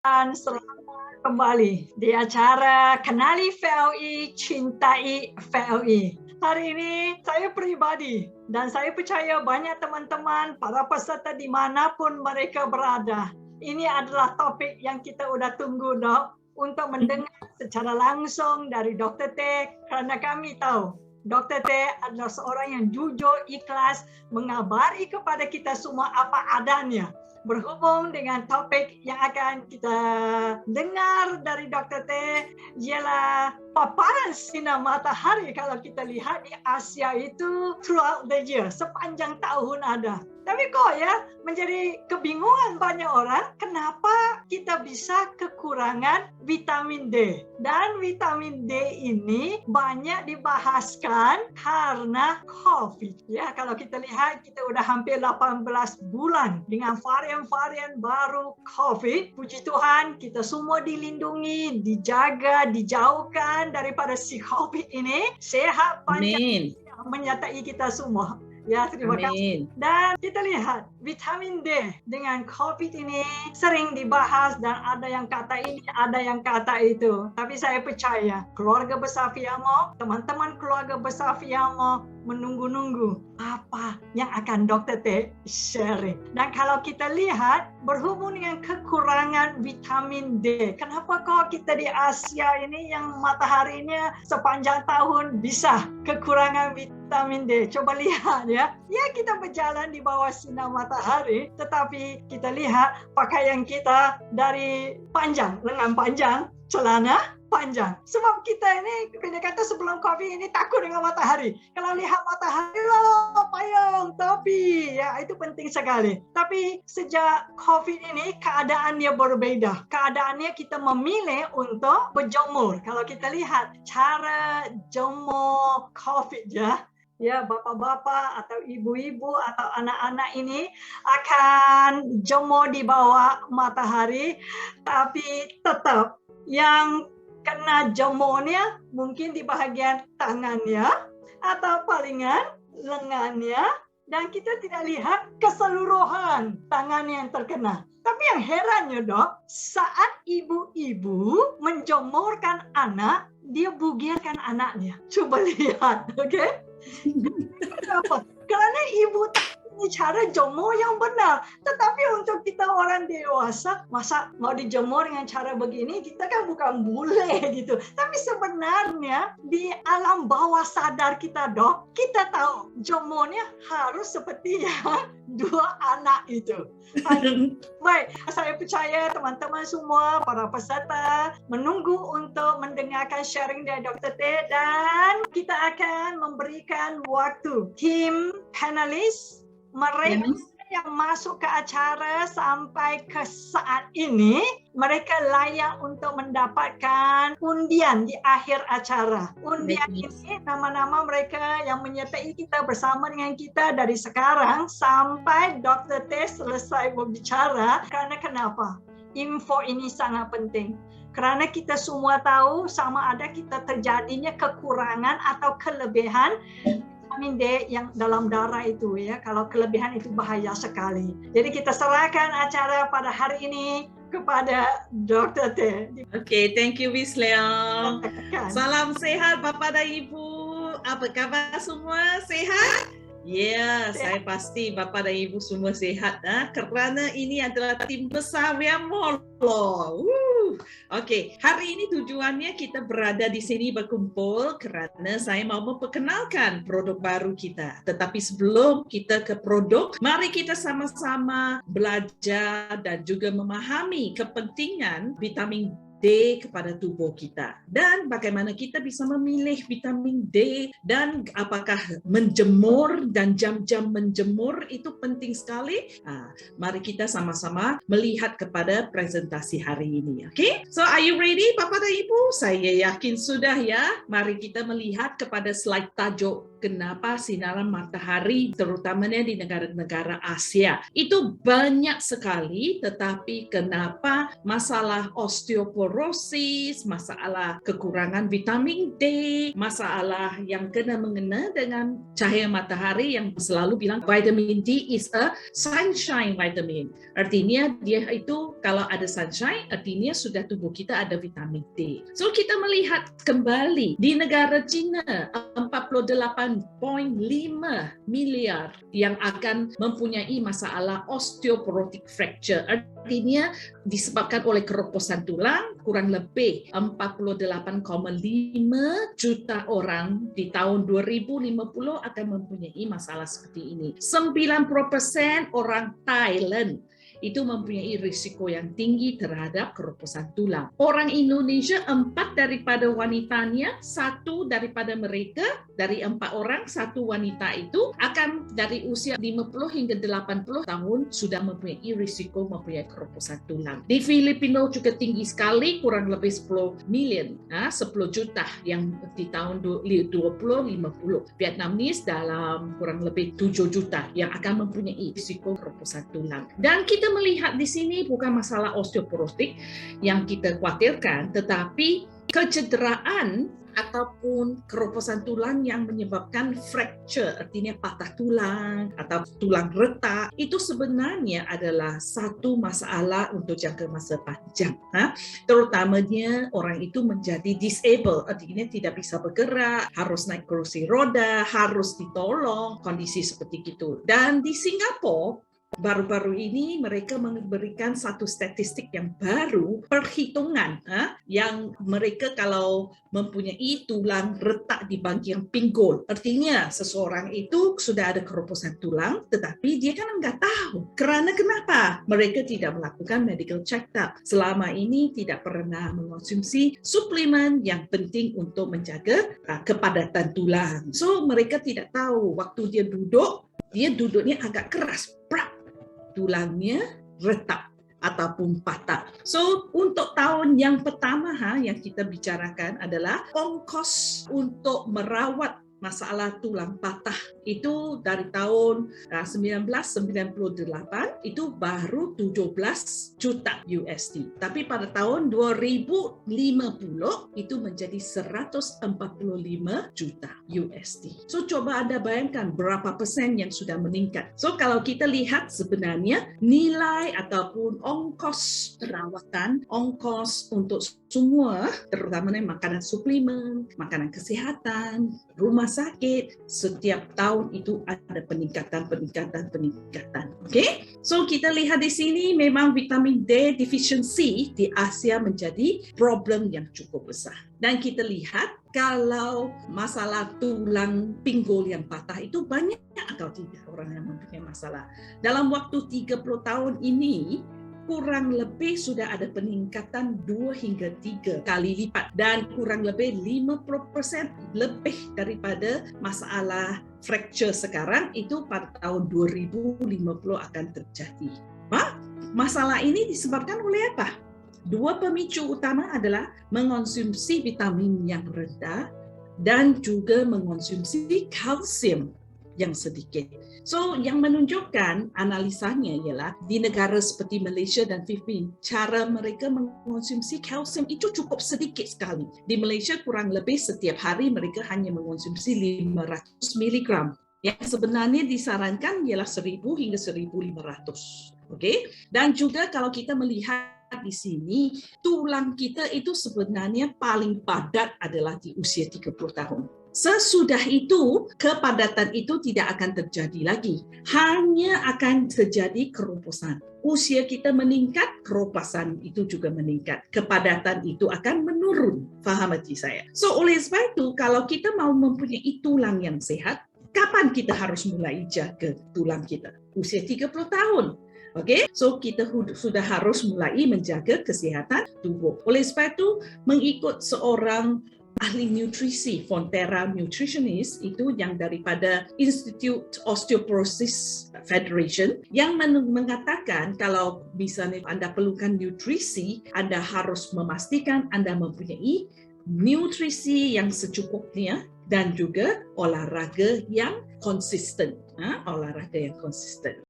Dan selamat kembali di acara Kenali VLI, Cintai VLI. Hari ini saya pribadi dan saya percaya banyak teman-teman, para peserta dimanapun mereka berada. Ini adalah topik yang kita udah tunggu, Dok, untuk mendengar secara langsung dari Dr. T, kerana kami tahu Dr. T adalah seorang yang jujur, ikhlas, mengabari kepada kita semua apa adanya. Berhubung dengan topik yang akan kita dengar dari Dr. T ialah paparan sinar matahari. Kalau kita lihat di Asia itu throughout the year, sepanjang tahun ada. Tapi kok ya menjadi kebingungan banyak orang kenapa kita bisa kekurangan vitamin D. Dan vitamin D ini banyak dibahaskan karena COVID. Ya, kalau kita lihat kita udah hampir 18 bulan dengan varian-varian baru COVID. Puji Tuhan kita semua dilindungi, dijaga, dijauhkan daripada si COVID ini. Sehat panjang menyertai kita semua. Ya, terima kasih. Dan kita lihat vitamin D dengan COVID ini sering dibahas dan ada yang kata ini, ada yang kata itu. Tapi saya percaya keluarga besar Fiamo, teman-teman keluarga besar Fiamo menunggu-nunggu apa yang akan Dr. T sharing. Dan kalau kita lihat berhubung dengan kekurangan vitamin D, kenapa kok kita di Asia ini yang mataharinya sepanjang tahun bisa kekurangan vitamin D? Coba lihat ya. Ya, kita berjalan di bawah sinar matahari, tetapi kita lihat pakaian kita dari panjang, lengan panjang, celana panjang. Sebab kita ini, kita kata sebelum COVID ini takut dengan matahari. Kalau lihat matahari, payung, topi. Ya, itu penting sekali. Tapi sejak COVID ini, keadaannya berbeda. Keadaannya kita memilih untuk berjemur. Kalau kita lihat cara jemur COVID ya, ya, bapak-bapak atau ibu-ibu atau anak-anak ini akan jemur di bawah matahari, tapi tetap yang kena jemurnya mungkin di bahagian tangannya atau palingan lengannya, dan kita tidak lihat keseluruhan tangan yang terkena. Tapi yang herannya, Dok, saat ibu-ibu menjemurkan anak, dia bugirkan anaknya. Coba lihat, oke? Kenapa? Karena ibu ini cara jemur yang benar. Tetapi untuk kita orang dewasa, masa mau dijemur dengan cara begini, kita kan bukan bule gitu. Tapi sebenarnya di alam bawah sadar kita, Dok, kita tahu jemurnya harus seperti yang dua anak itu. Baik, saya percaya teman-teman semua, para peserta menunggu untuk mendengarkan sharing dari Dr. T, dan kita akan memberikan waktu tim panelis, mereka yang masuk ke acara sampai ke saat ini, mereka layak untuk mendapatkan undian di akhir acara. Undian ini nama-nama mereka yang menyertai kita bersama dengan kita dari sekarang sampai Dr. T selesai berbicara. Karena kenapa? Info ini sangat penting. Kerana kita semua tahu sama ada kita terjadinya kekurangan atau kelebihan vitamin D yang dalam darah itu ya. Kalau kelebihan itu bahaya sekali. Jadi kita serahkan acara pada hari ini kepada Dr. T. Okay, thank you Miss Leong. Salam sehat Bapak dan Ibu. Apa kabar semua? Sehat? Ya, saya pasti Bapak dan Ibu semua sehat, kerana ini adalah tim besar Fiamo. Okey, hari ini tujuannya kita berada di sini berkumpul kerana saya mau memperkenalkan produk baru kita. Tetapi sebelum kita ke produk, mari kita sama-sama belajar dan juga memahami kepentingan vitamin D kepada tubuh kita dan bagaimana kita bisa memilih vitamin D, dan apakah menjemur dan jam-jam menjemur itu penting sekali. Mari kita sama-sama melihat kepada presentasi hari ini. Okay? So are you ready Bapak dan Ibu? Saya yakin sudah ya. Mari kita melihat kepada slide tajuk kenapa sinaran matahari terutamanya di negara-negara Asia itu banyak sekali, tetapi kenapa masalah osteoporosis, masalah kekurangan vitamin D, masalah yang mengena dengan cahaya matahari yang selalu bilang vitamin D is a sunshine vitamin. Artinya dia itu kalau ada sunshine, artinya sudah tubuh kita ada vitamin D. So kita melihat kembali di negara China 48,5 miliar yang akan mempunyai masalah osteoporotic fracture. Artinya disebabkan oleh keroposan tulang, kurang lebih 48,5 juta orang di tahun 2050 akan mempunyai masalah seperti ini. 90% orang Thailand itu mempunyai risiko yang tinggi terhadap keroposan tulang. Orang Indonesia 4 daripada wanitanya, 1 daripada mereka, dari 4 orang, 1 wanita itu akan dari usia 50 hingga 80 tahun sudah mempunyai risiko mempunyai keroposan tulang. Di Filipina juga tinggi sekali, kurang lebih 10 million, 10 juta yang di tahun 2050. Vietnamese dalam kurang lebih 7 juta yang akan mempunyai risiko keroposan tulang. Dan kita melihat di sini bukan masalah osteoporotik yang kita khawatirkan, tetapi kecederaan ataupun keroposan tulang yang menyebabkan fracture, artinya patah tulang atau tulang retak, itu sebenarnya adalah satu masalah untuk jangka masa panjang. Terutamanya orang itu menjadi disabled, artinya tidak bisa bergerak, harus naik kursi roda, harus ditolong, kondisi seperti itu. Dan di Singapura, baru-baru ini mereka memberikan satu statistik yang baru, perhitungan yang mereka kalau mempunyai tulang retak di bagian pinggul. Artinya seseorang itu sudah ada keroposan tulang, tetapi dia kan nggak tahu. Kerana kenapa? Mereka tidak melakukan medical check-up. Selama ini tidak pernah mengonsumsi suplemen yang penting untuk menjaga kepadatan tulang. So mereka tidak tahu waktu dia duduknya agak keras. Tulangnya retak ataupun patah. So, untuk tahun yang pertama yang kita bicarakan adalah ongkos untuk merawat masalah tulang patah itu dari tahun 1998 itu baru 17 juta USD. Tapi pada tahun 2050 itu menjadi 145 juta USD. So coba Anda bayangkan berapa persen yang sudah meningkat. So kalau kita lihat sebenarnya nilai ataupun ongkos perawatan, ongkos untuk semua, terutama makanan suplemen, makanan kesehatan, rumah sakit, setiap tahun itu ada peningkatan. Okay? So kita lihat di sini memang vitamin D deficiency di Asia menjadi problem yang cukup besar. Dan kita lihat kalau masalah tulang pinggul yang patah itu banyak atau tidak orang yang mempunyai masalah. Dalam waktu 30 tahun ini, kurang lebih sudah ada peningkatan 2 hingga 3 kali lipat dan kurang lebih 50% lebih daripada masalah fracture sekarang itu pada tahun 2050 akan terjadi. Masalah ini disebabkan oleh apa? 2 pemicu utama adalah mengonsumsi vitamin yang rendah dan juga mengonsumsi kalsium yang sedikit. So, yang menunjukkan analisanya ialah di negara seperti Malaysia dan Filipina, cara mereka mengonsumsi kalsium itu cukup sedikit sekali. Di Malaysia kurang lebih setiap hari mereka hanya mengonsumsi 500 mg. Yang sebenarnya disarankan ialah 1000 hingga 1500. Okay? Dan juga kalau kita melihat di sini, tulang kita itu sebenarnya paling padat adalah di usia 30 tahun. Sesudah itu, kepadatan itu tidak akan terjadi lagi. Hanya akan terjadi keroposan. Usia kita meningkat, keroposan itu juga meningkat. Kepadatan itu akan menurun. Faham hati saya? So, oleh sebab itu, kalau kita mau mempunyai tulang yang sehat, kapan kita harus mulai jaga tulang kita? Usia 30 tahun. Okay? So kita sudah harus mulai menjaga kesihatan tubuh. Oleh sebab itu, mengikut seorang ahli nutrisi, Fonterra Nutritionist, itu yang daripada Institute Osteoporosis Federation, yang mengatakan kalau misalnya Anda perlukan nutrisi, Anda harus memastikan Anda mempunyai nutrisi yang secukupnya, dan juga olahraga yang konsisten. Olahraga yang konsisten.